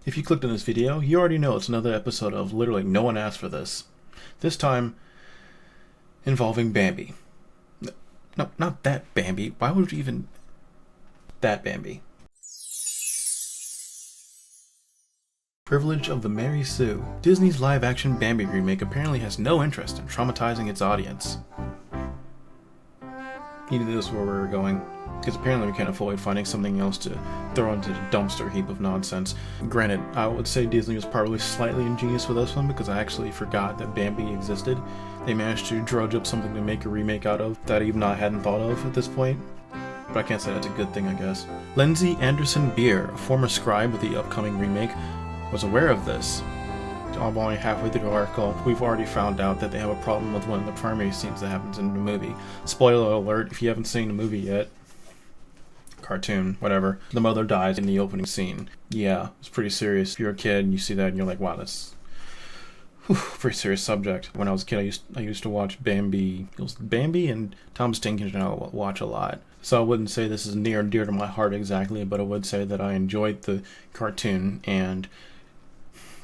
If you clicked on this video, you already know it's another episode of literally no one asked for this. This time, involving Bambi. No, not that Bambi. Why would you even... That Bambi. Privilege of the Mary Sue. Disney's live-action Bambi remake apparently has no interest in traumatizing its audience. You knew this is where we were going, because apparently we can't avoid finding something else to throw into the dumpster heap of nonsense. Granted, I would say Disney was probably slightly ingenious with this one, because I actually forgot that Bambi existed. They managed to drudge up something to make a remake out of that even I hadn't thought of at this point. But I can't say that's a good thing, I guess. Lindsay Anderson Beer, a former scribe with the upcoming remake, was aware of this. I'm only halfway through the article. We've already found out that they have a problem with one of the primary scenes that happens in the movie. Spoiler alert, if you haven't seen the movie yet. Cartoon, whatever. The mother dies in the opening scene. Yeah, it's pretty serious. If you're a kid and you see that and you're like, wow, that's pretty serious subject. When I was a kid, I used to watch Bambi. It was Bambi and Tom Stinkins and I would watch a lot. So I wouldn't say this is near and dear to my heart exactly, but I would say that I enjoyed the cartoon, and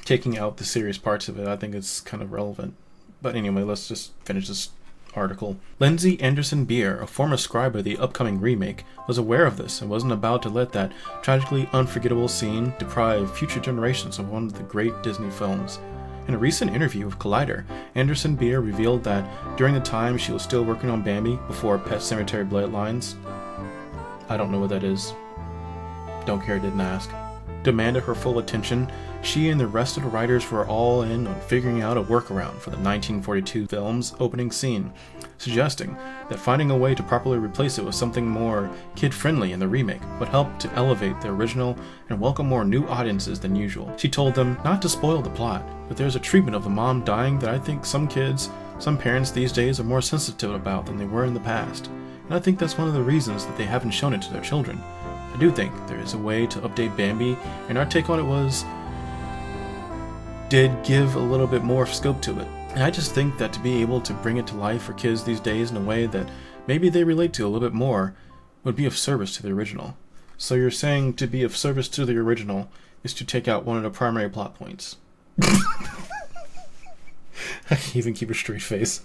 taking out the serious parts of it, I think it's kind of relevant. But anyway, let's just finish this article. Lindsay Anderson Beer, a former scribe of the upcoming remake, was aware of this and wasn't about to let that tragically unforgettable scene deprive future generations of one of the great Disney films. In a recent interview with Collider, Anderson Beer revealed that during the time she was still working on Bambi before Pet Sematary Bloodlines, I don't know what that is, don't care, didn't ask, demanded her full attention, she and the rest of the writers were all in on figuring out a workaround for the 1942 film's opening scene, suggesting that finding a way to properly replace it with something more kid-friendly in the remake would help to elevate the original and welcome more new audiences than usual. She told them not to spoil the plot, but there's a treatment of the mom dying that I think some parents these days are more sensitive about than they were in the past, and I think that's one of the reasons that they haven't shown it to their children. I do think there is a way to update Bambi, and our take on it did give a little bit more scope to it. And I just think that to be able to bring it to life for kids these days in a way that maybe they relate to a little bit more would be of service to the original. So you're saying to be of service to the original is to take out one of the primary plot points. I can't even keep a straight face.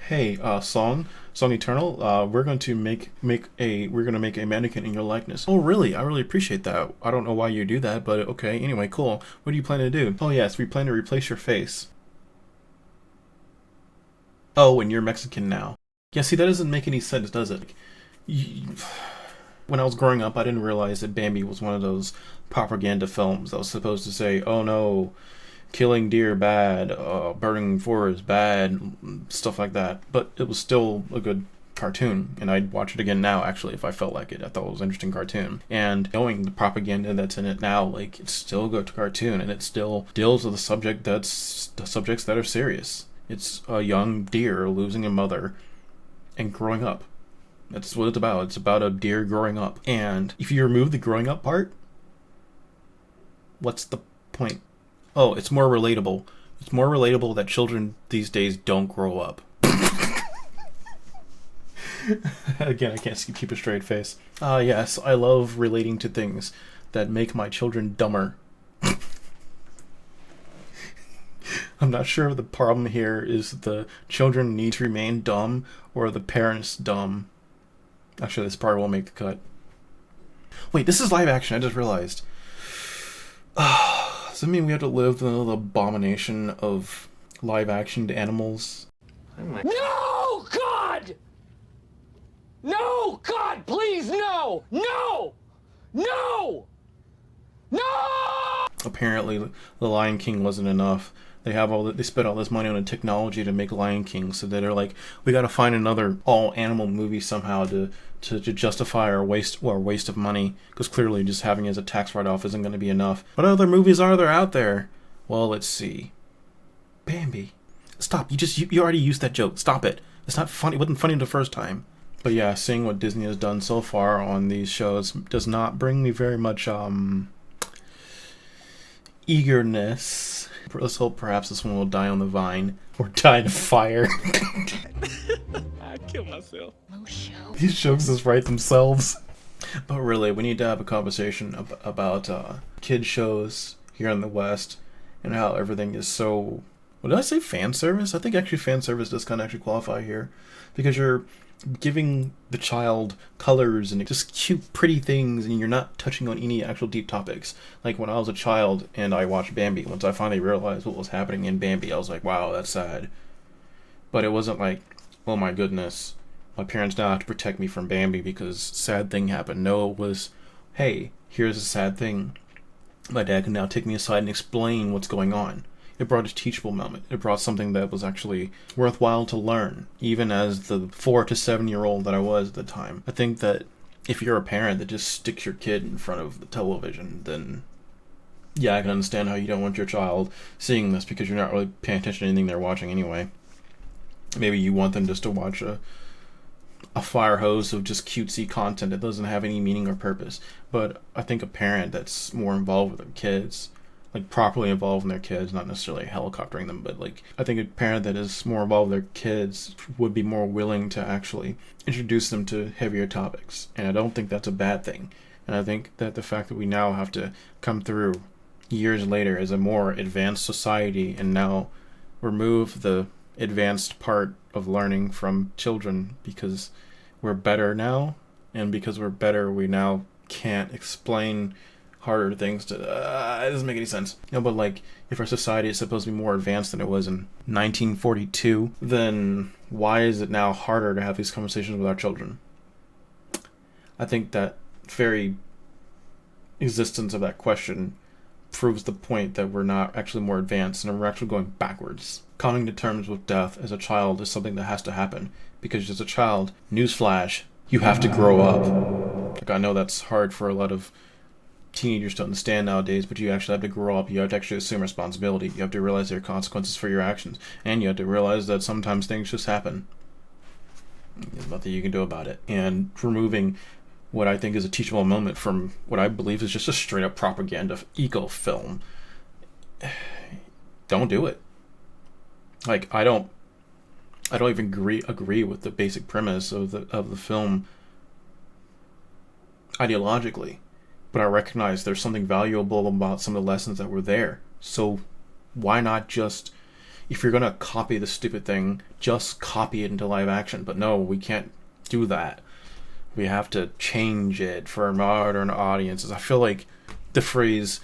Hey, Song Eternal, we're going to make a mannequin in your likeness. Oh, really? I really appreciate that. I don't know why you do that, but okay. Anyway, cool. What do you plan to do? Oh, yes, we plan to replace your face. Oh, and you're Mexican now. Yeah, see, that doesn't make any sense, does it? When I was growing up, I didn't realize that Bambi was one of those propaganda films that was supposed to say, oh no, killing deer bad, burning forest bad, stuff like that. But it was still a good cartoon, and I'd watch it again now, actually, if I felt like it. I thought it was an interesting cartoon. And knowing the propaganda that's in it now, like, it's still a good cartoon, and it still deals with the subjects that are serious. It's a young deer losing a mother and growing up. That's what it's about. It's about a deer growing up. And if you remove the growing up part, what's the point? Oh, it's more relatable. It's more relatable that children these days don't grow up. Again, I can't keep a straight face. Yes, I love relating to things that make my children dumber. I'm not sure if the problem here is the children need to remain dumb or the parents dumb. Actually, this part won't make the cut. Wait, this is live action, I just realized. Does that mean we have to live with the abomination of live-action animals? No, God! No, God, please, no! No! No! No! Apparently, The Lion King wasn't enough. They spent all this money on the technology to make Lion King, so they're like, we gotta find another all-animal movie somehow to justify our waste of money, because clearly just having it as a tax write-off isn't going to be enough. What other movies are there out there? Well, let's see. Bambi. Stop, you already used that joke. Stop it. It's not funny. It wasn't funny the first time. But yeah, seeing what Disney has done so far on these shows does not bring me very much eagerness. Let's hope perhaps this one will die on the vine or die in a fire. I'd kill myself. These jokes just write themselves. But really, we need to have a conversation about kid shows here in the West and how everything is so. What did I say? Fan service? I think actually fan service does kind of actually qualify here, because you're giving the child colors and just cute, pretty things, and you're not touching on any actual deep topics. Like when I was a child and I watched Bambi, once I finally realized what was happening in Bambi, I was like, wow, that's sad. But it wasn't like, oh my goodness, my parents now have to protect me from Bambi because sad thing happened. No, it was, hey, here's a sad thing. My dad can now take me aside and explain what's going on. It brought a teachable moment. It brought something that was actually worthwhile to learn, even as the 4 to 7-year-old that I was at the time. I think that if you're a parent that just sticks your kid in front of the television, then yeah, I can understand how you don't want your child seeing this because you're not really paying attention to anything they're watching anyway. Maybe you want them just to watch a fire hose of just cutesy content that doesn't have any meaning or purpose. But I think a parent that's more involved with their kids, like properly involved in their kids, not necessarily helicoptering them, but like I think a parent that is more involved with their kids would be more willing to actually introduce them to heavier topics. And I don't think that's a bad thing. And I think that the fact that we now have to come through years later as a more advanced society and now remove the advanced part of learning from children because we're better now, and because we're better we now can't explain harder things to it doesn't make any sense. No, but like if our society is supposed to be more advanced than it was in 1942, then why is it now harder to have these conversations with our children? I think that very existence of that question proves the point that we're not actually more advanced and we're actually going backwards. Coming to terms with death as a child is something that has to happen, because as a child, newsflash, you have to grow up. Like I know that's hard for a lot of teenagers to understand nowadays, but you actually have to grow up. You have to actually assume responsibility. You have to realize there are consequences for your actions, and you have to realize that sometimes things just happen. There's nothing you can do about it. And removing what I think is a teachable moment from what I believe is just a straight up propaganda eco film, don't do it. Like I don't even agree with the basic premise of the film ideologically, but I recognize there's something valuable about some of the lessons that were there. So why not just, if you're gonna copy the stupid thing, just copy it into live action? But no, we can't do that. We have to change it for modern audiences. I feel like the phrase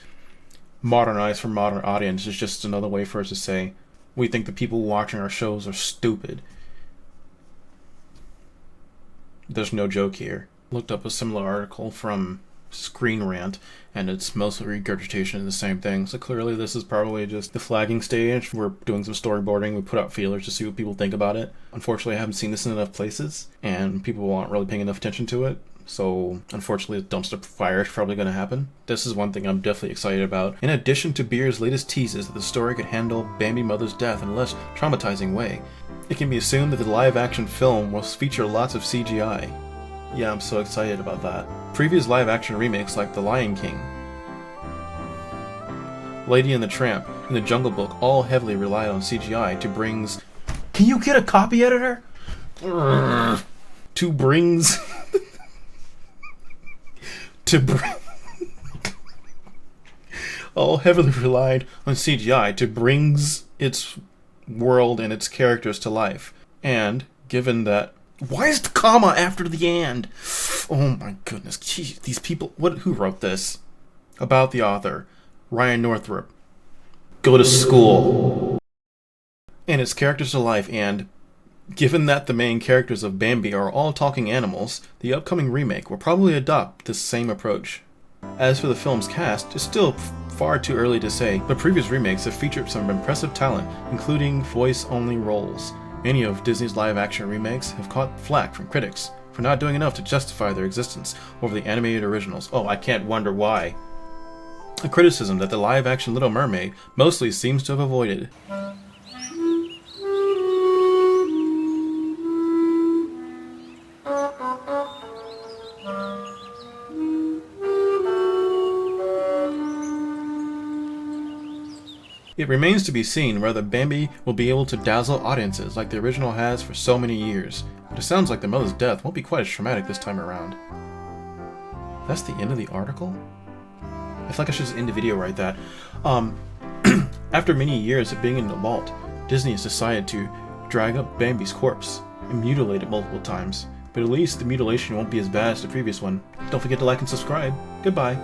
modernize for modern audience is just another way for us to say we think the people watching our shows are stupid. There's no joke here. Looked up a similar article from Screen Rant, and it's mostly regurgitation of the same thing. So clearly this is probably just the flagging stage. We're doing some storyboarding. We put out feelers to see what people think about it. Unfortunately, I haven't seen this in enough places, and people aren't really paying enough attention to it. So unfortunately, the dumpster fire is probably going to happen. This is one thing I'm definitely excited about. In addition to Beer's latest teases that the story could handle Bambi Mother's death in a less traumatizing way, it can be assumed that the live-action film will feature lots of CGI. Yeah, I'm so excited about that. Previous live-action remakes like The Lion King, Lady and the Tramp, and The Jungle Book all heavily relied on CGI to brings... Can you get a copy editor? To brings... all heavily relied on CGI to brings its world and its characters to life. And given that, why is the comma after the and? Oh my goodness, jeez, these people, who wrote this? About the author, Ryan Northrop. Go to school. And its characters to life, and given that the main characters of Bambi are all talking animals, the upcoming remake will probably adopt this same approach. As for the film's cast, it's still far too early to say, but previous remakes have featured some impressive talent, including voice-only roles. Many of Disney's live-action remakes have caught flack from critics for not doing enough to justify their existence over the animated originals. Oh, I can't wonder why. A criticism that the live-action Little Mermaid mostly seems to have avoided. It remains to be seen whether Bambi will be able to dazzle audiences like the original has for so many years, but it sounds like the mother's death won't be quite as traumatic this time around. That's the end of the article? I feel like I should just end the video right that. After many years of being in the vault, Disney has decided to drag up Bambi's corpse and mutilate it multiple times. But at least the mutilation won't be as bad as the previous one. Don't forget to like and subscribe. Goodbye.